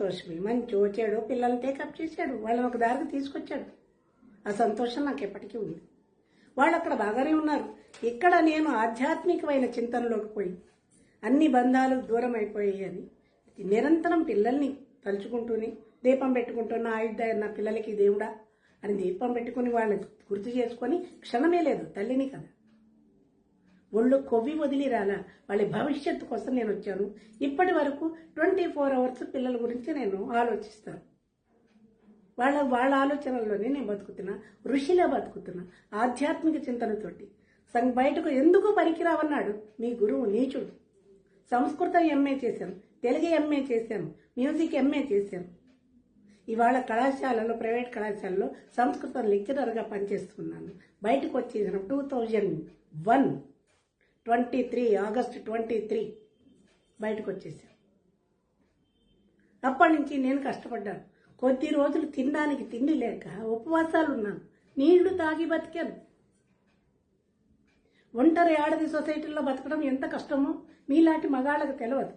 సంతోషమే. మంచో చెడో పిల్లల్ని టేకప్ చేశాడు, వాళ్ళని ఒక దారికి తీసుకొచ్చాడు. ఆ సంతోషం నాకు ఎప్పటికీ ఉంది. వాళ్ళు అక్కడ బాగానే ఉన్నారు. ఇక్కడ నేను ఆధ్యాత్మికమైన చింతనలోకి పోయి అన్ని బంధాలు దూరం అయిపోయాయి అని నిరంతరం పిల్లల్ని తలుచుకుంటూనే దీపం పెట్టుకుంటున్న నా పిల్లలకి దేవుడా అని దీపం పెట్టుకుని వాళ్ళని గుర్తు చేసుకొని క్షణమే లేదు తల్లిని కదా, ఒళ్ళు కొవ్వి వదిలి రాలా. వాళ్ళ భవిష్యత్తు కోసం నేను వచ్చాను. ఇప్పటి వరకు 24 hours పిల్లల గురించి నేను ఆలోచిస్తాను. వాళ్ళ ఆలోచనల్లోనే నేను బతుకుతున్నా, ఋషిలా బతుకుతున్నా, ఆధ్యాత్మిక చింతనతోటి. బయటకు ఎందుకు పనికిరావన్నాడు మీ గురువు నీచుడు. సంస్కృతం ఎంఏ చేశాను, తెలుగు ఎంఏ చేశాను, మ్యూజిక్ ఎంఏ చేశాను. ఇవాళ కళాశాలలో, ప్రైవేట్ కళాశాలలో సంస్కృతం లెక్చరర్గా పనిచేస్తున్నాను. బయటకు వచ్చేసిన 2001 ఆగస్టు 23 బయటకు వచ్చేసాను. అప్పటి నుంచి నేను కష్టపడ్డాను. కొద్ది రోజులు తినడానికి తిండి లేక ఉపవాసాలు ఉన్నాను, నీళ్లు తాగి బతికాను. ఒంటరి ఆడది సొసైటీలో బతకడం ఎంత కష్టమో మీలాంటి మగాళ్ళకు తెలియదు.